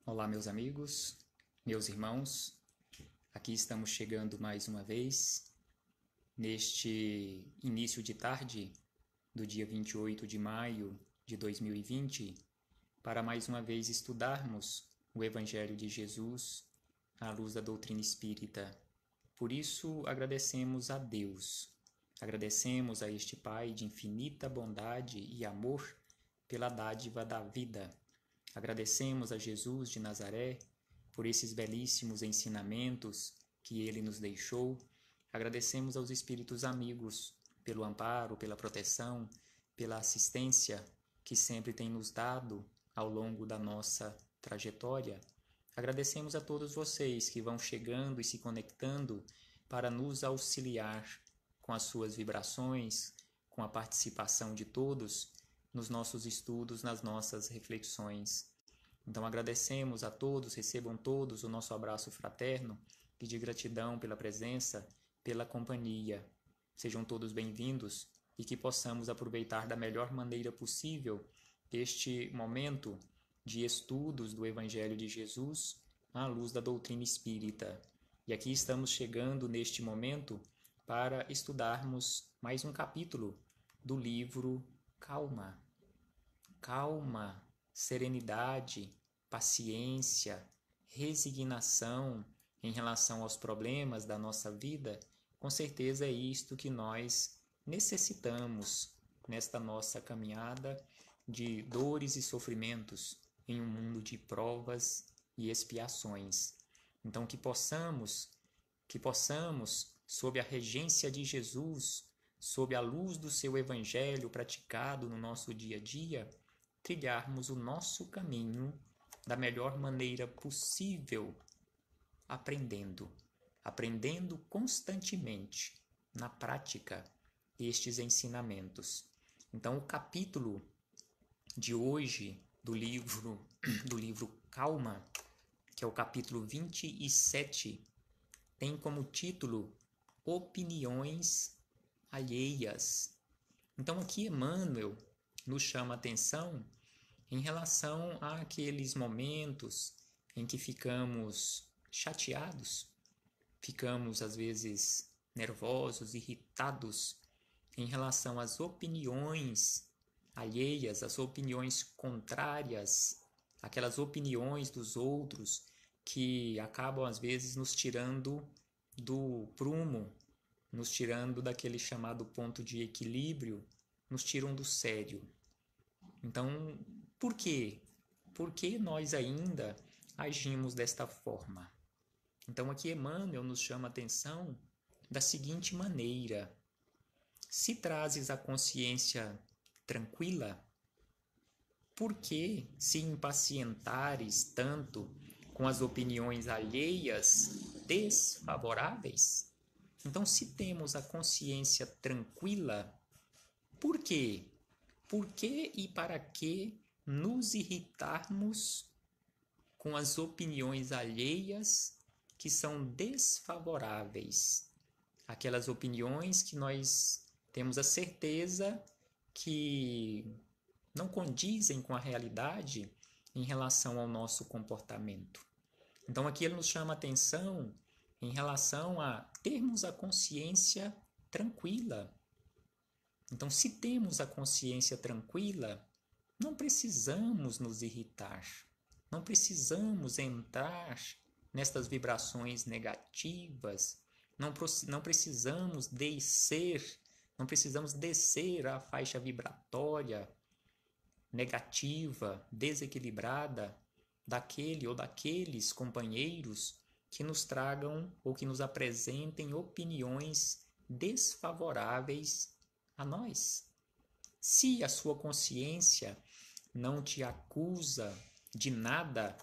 Olá, meus amigos, meus irmãos. Aqui estamos chegando mais uma vez, neste início de tarde do dia 28 de maio de 2020, para mais uma vez estudarmos o Evangelho de Jesus à luz da doutrina espírita. Por isso, agradecemos a Deus, agradecemos a este Pai de infinita bondade e amor pela dádiva da vida. Agradecemos a Jesus de Nazaré por esses belíssimos ensinamentos que ele nos deixou. Agradecemos aos espíritos amigos pelo amparo, pela proteção, pela assistência que sempre tem nos dado ao longo da nossa trajetória. Agradecemos a todos vocês que vão chegando e se conectando para nos auxiliar com as suas vibrações, com a participação de todos nos nossos estudos, nas nossas reflexões. Então agradecemos a todos, recebam todos o nosso abraço fraterno e de gratidão pela presença, pela companhia. Sejam todos bem-vindos e que possamos aproveitar da melhor maneira possível este momento de estudos do Evangelho de Jesus à luz da doutrina espírita. E aqui estamos chegando neste momento para estudarmos mais um capítulo do livro Calma. Calma, serenidade, paciência, resignação em relação aos problemas da nossa vida, com certeza é isto que nós necessitamos nesta nossa caminhada de dores e sofrimentos em um mundo de provas e expiações. Então que possamos, sob a regência de Jesus, sob a luz do seu Evangelho praticado no nosso dia a dia, trilharmos o nosso caminho da melhor maneira possível, aprendendo constantemente, na prática, estes ensinamentos. Então, o capítulo de hoje do livro Calma, que é o capítulo 27, tem como título Opiniões Alheias. Então, aqui Emmanuel nos chama a atenção em relação àqueles momentos em que ficamos chateados, ficamos às vezes nervosos, irritados em relação às opiniões alheias, às opiniões contrárias, aquelas opiniões dos outros que acabam às vezes nos tirando do prumo, nos tirando daquele chamado ponto de equilíbrio, nos tiram do sério. Então, por quê? Por que nós ainda agimos desta forma? Então, aqui Emmanuel nos chama a atenção da seguinte maneira: se trazes a consciência tranquila, por que se impacientares tanto com as opiniões alheias desfavoráveis? Então, se temos a consciência tranquila, por quê? Por que e para que nos irritarmos com as opiniões alheias que são desfavoráveis? Aquelas opiniões que nós temos a certeza que não condizem com a realidade em relação ao nosso comportamento. Então aqui ele nos chama a atenção em relação a termos a consciência tranquila. Então, se temos a consciência tranquila, não precisamos nos irritar, não precisamos entrar nestas vibrações negativas, não precisamos descer a faixa vibratória negativa, desequilibrada daquele ou daqueles companheiros que nos tragam ou que nos apresentem opiniões desfavoráveis a nós. Se a sua consciência não te acusa de nada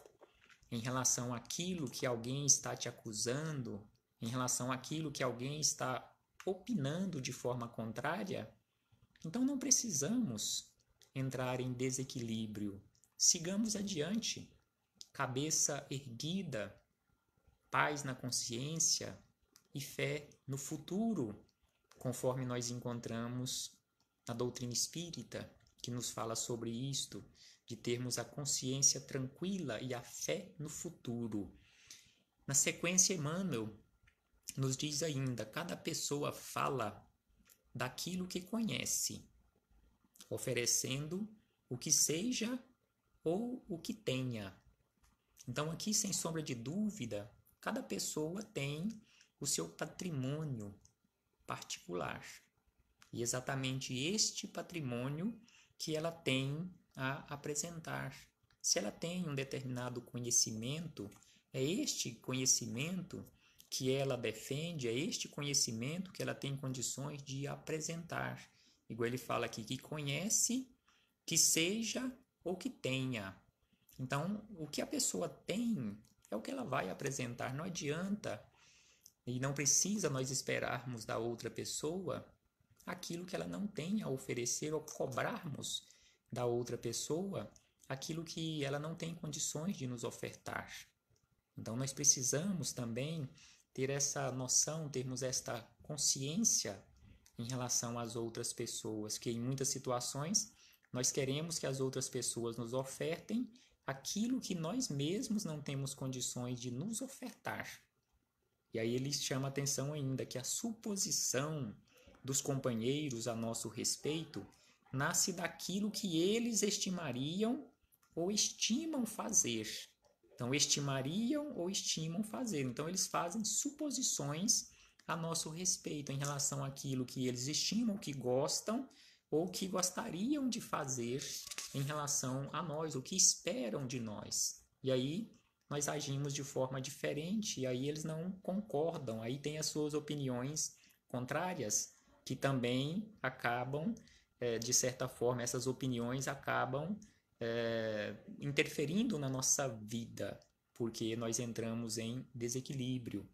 em relação àquilo que alguém está te acusando, em relação àquilo que alguém está opinando de forma contrária, então não precisamos entrar em desequilíbrio. Sigamos adiante, cabeça erguida, paz na consciência e fé no futuro, conforme nós encontramos na doutrina espírita, que nos fala sobre isto, de termos a consciência tranquila e a fé no futuro. Na sequência, Emmanuel nos diz ainda: cada pessoa fala daquilo que conhece, oferecendo o que seja ou o que tenha. Então, aqui, sem sombra de dúvida, cada pessoa tem o seu patrimônio particular. E exatamente este patrimônio que ela tem a apresentar. Se ela tem um determinado conhecimento, é este conhecimento que ela defende, é este conhecimento que ela tem condições de apresentar. Igual ele fala aqui, que conhece, que seja ou que tenha. Então, o que a pessoa tem é o que ela vai apresentar. Não adianta e não precisa nós esperarmos da outra pessoa aquilo que ela não tem a oferecer ou cobrarmos da outra pessoa aquilo que ela não tem condições de nos ofertar. Então, nós precisamos também ter essa noção, termos esta consciência em relação às outras pessoas, que em muitas situações nós queremos que as outras pessoas nos ofertem aquilo que nós mesmos não temos condições de nos ofertar. E aí ele chama a atenção ainda que a suposição dos companheiros a nosso respeito nasce daquilo que eles estimariam ou estimam fazer. Então, estimariam ou estimam fazer. Então, eles fazem suposições a nosso respeito em relação àquilo que eles estimam, que gostam ou que gostariam de fazer em relação a nós, o que esperam de nós. E aí, nós agimos de forma diferente e aí eles não concordam. Aí tem as suas opiniões contrárias, que também acabam, de certa forma, essas opiniões acabam interferindo na nossa vida, porque nós entramos em desequilíbrio.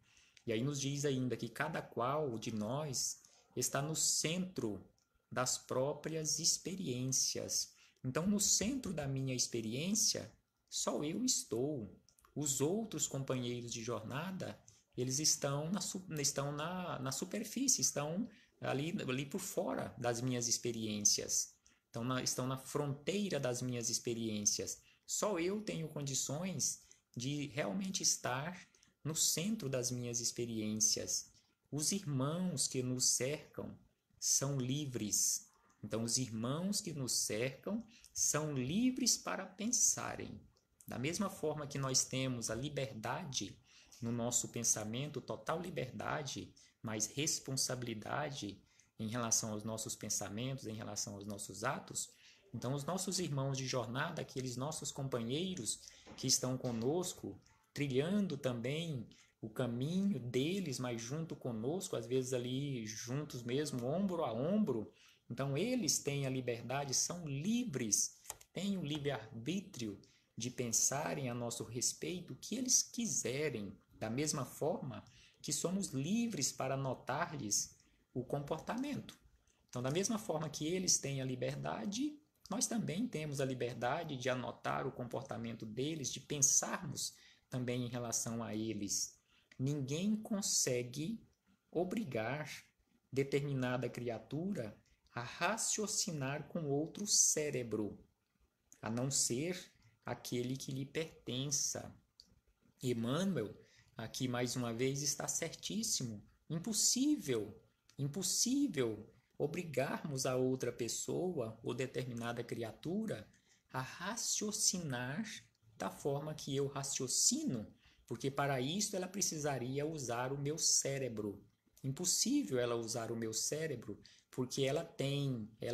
E aí nos diz ainda que cada qual de nós está no centro das próprias experiências. Então, no centro da minha experiência, só eu estou. Os outros companheiros de jornada, eles estão na superfície, estão ali por fora das minhas experiências. Estão na fronteira das minhas experiências. Só eu tenho condições de realmente estar no centro das minhas experiências. Os irmãos que nos cercam são livres. Então, os irmãos que nos cercam são livres para pensarem. Da mesma forma que nós temos a liberdade no nosso pensamento, total liberdade, mas responsabilidade em relação aos nossos pensamentos, em relação aos nossos atos, então os nossos irmãos de jornada, aqueles nossos companheiros que estão conosco, trilhando também o caminho deles, mas junto conosco, às vezes ali juntos mesmo, ombro a ombro, então eles têm a liberdade, são livres, têm o livre-arbítrio de pensarem a nosso respeito o que eles quiserem, da mesma forma que somos livres para notar-lhes o comportamento. Então, da mesma forma que eles têm a liberdade, nós também temos a liberdade de anotar o comportamento deles, de pensarmos também em relação a eles. Ninguém consegue obrigar determinada criatura a raciocinar com outro cérebro, a não ser aquele que lhe pertença. Emmanuel, aqui mais uma vez, está certíssimo. Impossível obrigarmos a outra pessoa ou determinada criatura a raciocinar da forma que eu raciocino, porque para isso ela precisaria usar o meu cérebro. Impossível ela usar o meu cérebro, porque ela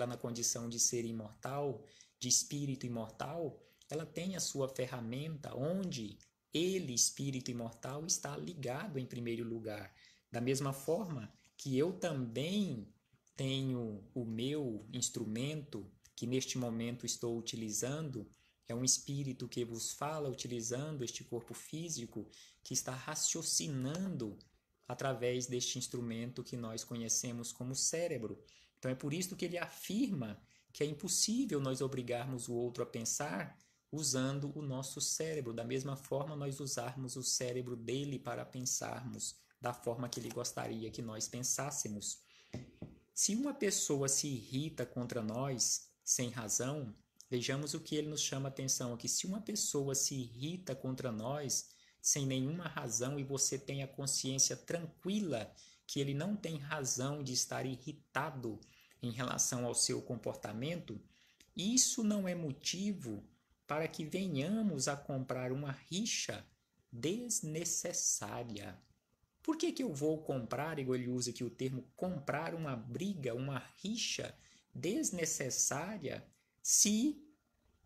na condição de ser imortal, de espírito imortal, ela tem a sua ferramenta onde ele, espírito imortal, está ligado em primeiro lugar. Da mesma forma que eu também tenho o meu instrumento, que neste momento estou utilizando, é um espírito que vos fala utilizando este corpo físico, que está raciocinando através deste instrumento que nós conhecemos como cérebro. Então é por isso que ele afirma que é impossível nós obrigarmos o outro a pensar usando o nosso cérebro, da mesma forma nós usarmos o cérebro dele para pensarmos da forma que ele gostaria que nós pensássemos. Se uma pessoa se irrita contra nós sem razão, Vejamos o que ele nos chama a atenção aqui. Se uma pessoa se irrita contra nós sem nenhuma razão e você tem a consciência tranquila que ele não tem razão de estar irritado em relação ao seu comportamento, isso não é motivo para que venhamos a comprar uma rixa desnecessária. Por que eu vou comprar, igual ele usa aqui o termo, comprar uma briga, uma rixa desnecessária se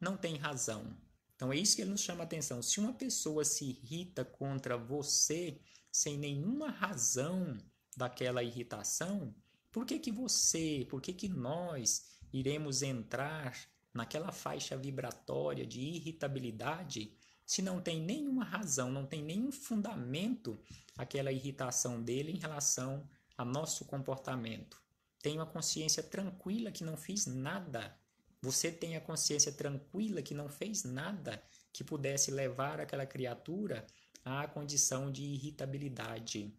não tem razão? Então é isso que ele nos chama a atenção. Se uma pessoa se irrita contra você sem nenhuma razão daquela irritação, por que nós iremos entrar naquela faixa vibratória de irritabilidade se não tem nenhuma razão, não tem nenhum fundamento aquela irritação dele em relação ao nosso comportamento? Tenho a consciência tranquila que não fiz nada. Você tem a consciência tranquila que não fez nada que pudesse levar aquela criatura à condição de irritabilidade.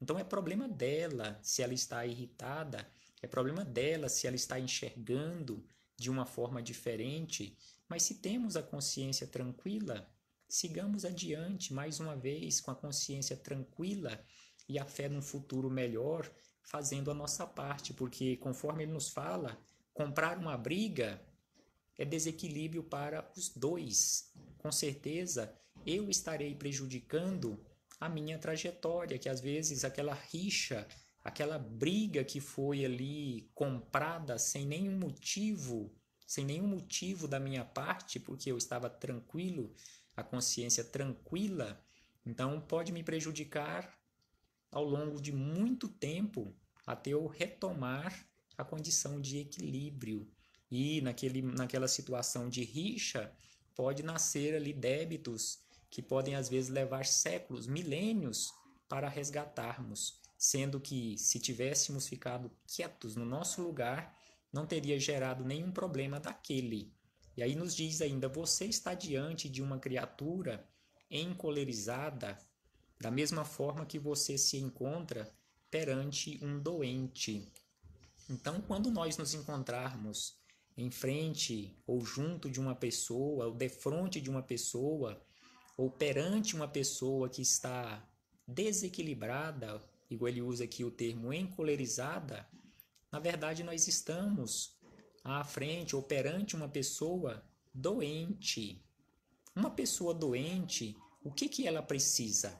Então é problema dela se ela está irritada, é problema dela se ela está enxergando de uma forma diferente, mas se temos a consciência tranquila, sigamos adiante mais uma vez com a consciência tranquila e a fé num futuro melhor, fazendo a nossa parte, porque conforme ele nos fala, comprar uma briga é desequilíbrio para os dois. Com certeza, eu estarei prejudicando a minha trajetória, que às vezes aquela rixa, aquela briga que foi ali comprada sem nenhum motivo da minha parte, porque eu estava tranquilo, a consciência tranquila, então pode me prejudicar ao longo de muito tempo até eu retomar a condição de equilíbrio. E naquela situação de rixa, pode nascer ali débitos que podem às vezes levar séculos, milênios para resgatarmos, sendo que se tivéssemos ficado quietos no nosso lugar, não teria gerado nenhum problema daquele. E aí nos diz ainda, você está diante de uma criatura encolerizada, da mesma forma que você se encontra perante um doente. Então, quando nós nos encontrarmos em frente ou junto de uma pessoa, ou defronte de uma pessoa, ou perante uma pessoa que está desequilibrada, igual ele usa aqui o termo encolerizada, na verdade nós estamos à frente ou perante uma pessoa doente. Uma pessoa doente, o que ela precisa?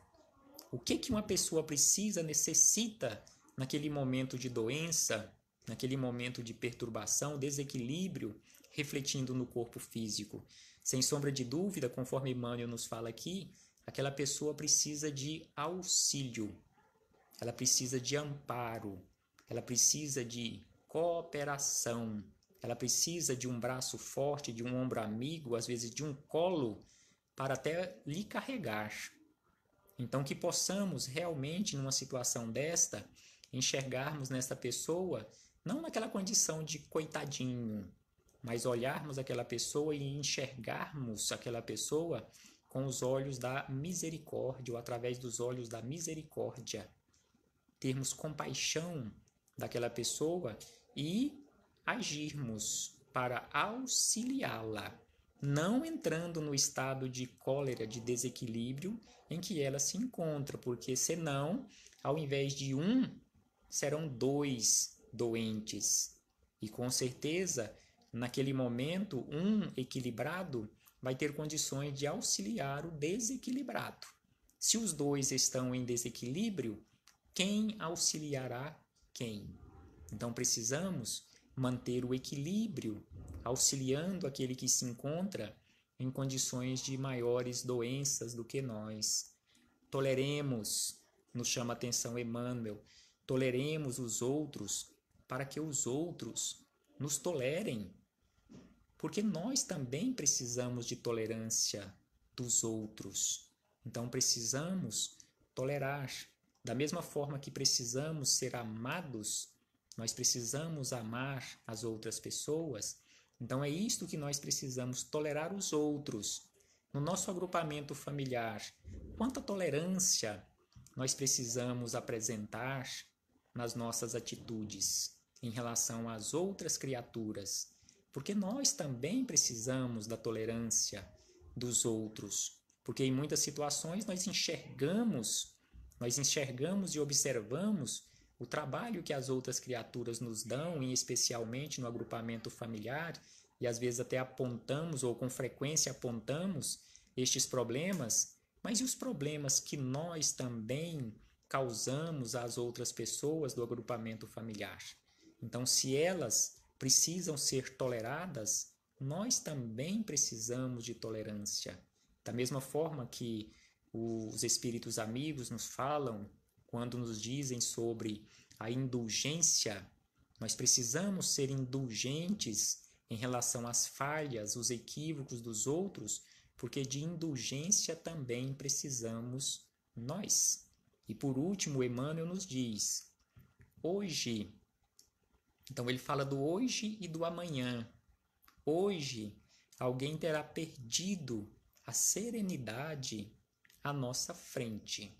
O que uma pessoa precisa, necessita naquele momento de doença, naquele momento de perturbação, desequilíbrio, refletindo no corpo físico? Sem sombra de dúvida, conforme Emmanuel nos fala aqui, aquela pessoa precisa de auxílio, ela precisa de amparo, ela precisa de cooperação, ela precisa de um braço forte, de um ombro amigo, às vezes de um colo, para até lhe carregar. Então, que possamos realmente, numa situação desta, enxergarmos nesta pessoa, não naquela condição de coitadinho, mas olharmos aquela pessoa e enxergarmos aquela pessoa com os olhos da misericórdia, ou através dos olhos da misericórdia. Termos compaixão daquela pessoa e agirmos para auxiliá-la, não entrando no estado de cólera, de desequilíbrio em que ela se encontra, porque senão, ao invés de um, serão dois doentes. E com certeza, naquele momento, um equilibrado vai ter condições de auxiliar o desequilibrado. Se os dois estão em desequilíbrio, quem auxiliará quem? Então precisamos manter o equilíbrio, auxiliando aquele que se encontra em condições de maiores doenças do que nós. Toleremos, nos chama a atenção Emmanuel, toleremos os outros para que os outros nos tolerem, porque nós também precisamos de tolerância dos outros. Então precisamos tolerar. Da mesma forma que precisamos ser amados, nós precisamos amar as outras pessoas. Então é isto que nós precisamos, tolerar os outros. No nosso agrupamento familiar, quanta tolerância nós precisamos apresentar nas nossas atitudes em relação às outras criaturas, porque nós também precisamos da tolerância dos outros, porque em muitas situações nós enxergamos e observamos o trabalho que as outras criaturas nos dão, e especialmente no agrupamento familiar, e às vezes até apontamos ou com frequência apontamos estes problemas, mas e os problemas que nós também causamos às outras pessoas do agrupamento familiar? Então, se elas precisam ser toleradas, nós também precisamos de tolerância. Da mesma forma que os espíritos amigos nos falam quando nos dizem sobre a indulgência, nós precisamos ser indulgentes em relação às falhas, os equívocos dos outros, porque de indulgência também precisamos nós. E por último, Emmanuel nos diz, hoje, então ele fala do hoje e do amanhã. Hoje, alguém terá perdido a serenidade à nossa frente.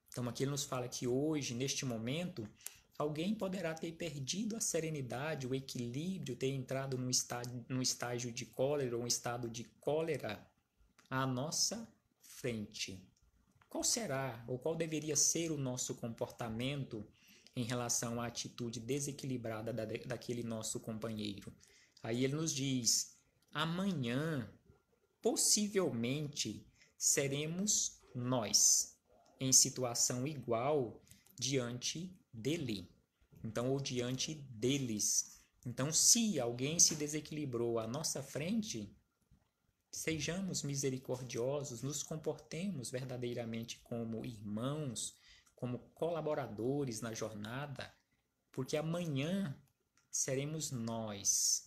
Então aqui ele nos fala que hoje, neste momento, alguém poderá ter perdido a serenidade, o equilíbrio, ter entrado num estágio de cólera ou um estado de cólera à nossa frente. Qual será ou qual deveria ser o nosso comportamento em relação à atitude desequilibrada daquele nosso companheiro? Aí ele nos diz, amanhã, possivelmente, seremos nós em situação igual diante dele, então, ou diante deles. Então, se alguém se desequilibrou à nossa frente, sejamos misericordiosos, nos comportemos verdadeiramente como irmãos, como colaboradores na jornada, porque amanhã seremos nós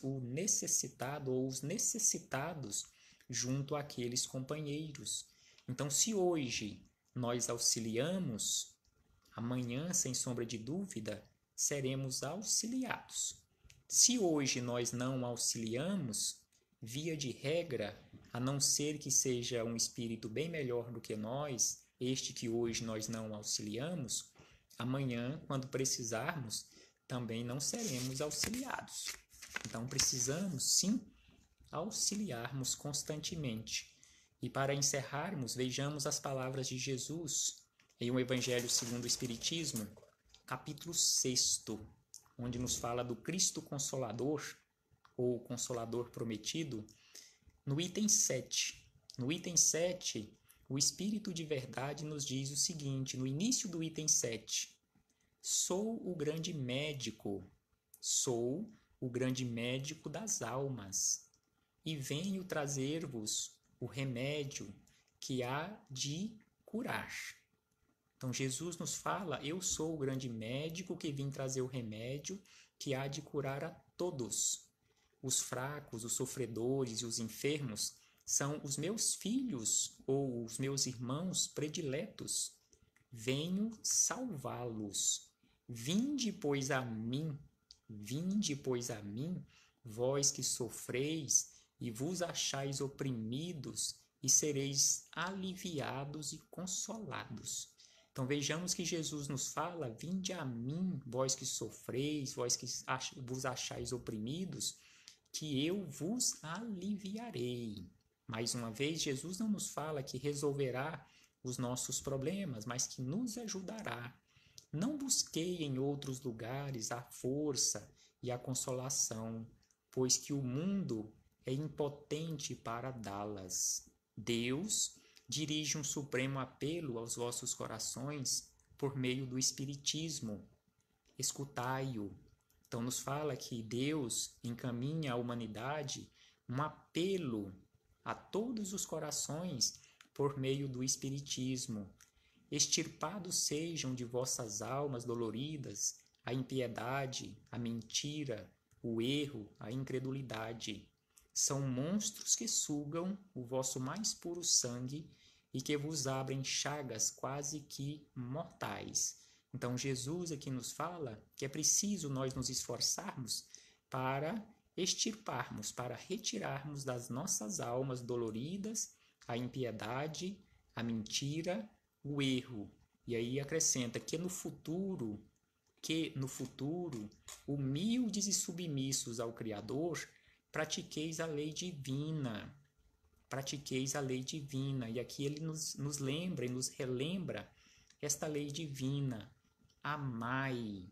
o necessitado ou os necessitados junto àqueles companheiros. Então, se hoje nós auxiliamos, amanhã, sem sombra de dúvida, seremos auxiliados. Se hoje nós não auxiliamos, via de regra, a não ser que seja um espírito bem melhor do que nós, este que hoje nós não auxiliamos, amanhã, quando precisarmos, também não seremos auxiliados. Então, precisamos, sim, auxiliarmos constantemente. E para encerrarmos, vejamos as palavras de Jesus em o Evangelho segundo o Espiritismo, capítulo 6, onde nos fala do Cristo Consolador, ou Consolador Prometido, no item 7. No item 7, o Espírito de Verdade nos diz o seguinte, no início do item 7, sou o grande médico das almas, e venho trazer-vos o remédio que há de curar. Então Jesus nos fala, eu sou o grande médico que vim trazer o remédio que há de curar a todos. Os fracos, os sofredores e os enfermos são os meus filhos ou os meus irmãos prediletos. Venho salvá-los. Vinde, pois, a mim, vós que sofreis e vos achais oprimidos, e sereis aliviados e consolados. Então vejamos que Jesus nos fala, vinde a mim, vós que sofreis, vós que vos achais oprimidos, que eu vos aliviarei. Mais uma vez, Jesus não nos fala que resolverá os nossos problemas, mas que nos ajudará. Não busquei em outros lugares a força e a consolação, pois que o mundo é impotente para dá-las. Deus dirige um supremo apelo aos vossos corações por meio do Espiritismo. Escutai-o. Então nos fala que Deus encaminha à humanidade um apelo a todos os corações por meio do Espiritismo. Extirpados sejam de vossas almas doloridas a impiedade, a mentira, o erro, a incredulidade. São monstros que sugam o vosso mais puro sangue e que vos abrem chagas quase que mortais. Então Jesus aqui nos fala que é preciso nós nos esforçarmos para extirparmos, para retirarmos das nossas almas doloridas a impiedade, a mentira, o erro. E aí acrescenta que no futuro que no futuro, humildes e submissos ao Criador, pratiqueis a lei divina. Pratiqueis a lei divina. E aqui ele nos lembra e nos relembra esta lei divina. Amai,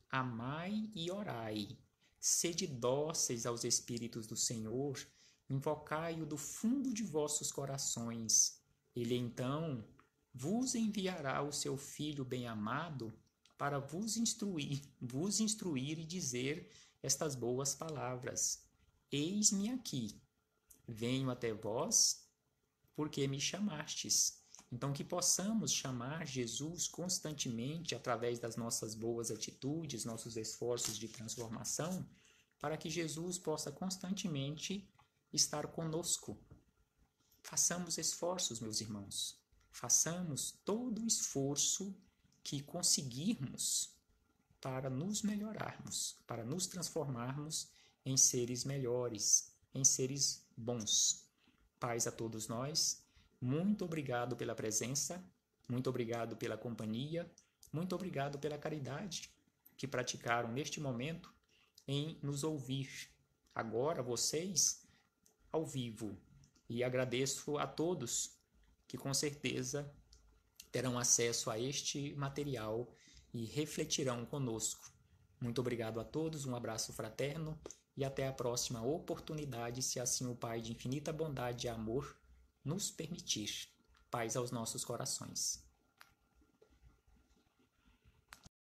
amai e orai. Sede dóceis aos Espíritos do Senhor, invocai-o do fundo de vossos corações. Ele então vos enviará o seu Filho bem-amado para vos instruir e dizer estas boas palavras. Eis-me aqui, venho até vós, porque me chamastes. Então, que possamos chamar Jesus constantemente através das nossas boas atitudes, nossos esforços de transformação, para que Jesus possa constantemente estar conosco. Façamos esforços, meus irmãos. Façamos todo o esforço que conseguirmos para nos melhorarmos, para nos transformarmos em seres melhores, em seres bons. Paz a todos nós. Muito obrigado pela presença, muito obrigado pela companhia, muito obrigado pela caridade que praticaram neste momento em nos ouvir. Agora vocês ao vivo. E agradeço a todos que com certeza terão acesso a este material e refletirão conosco. Muito obrigado a todos, um abraço fraterno e até a próxima oportunidade, se assim o Pai de infinita bondade e amor nos permitir. Paz aos nossos corações.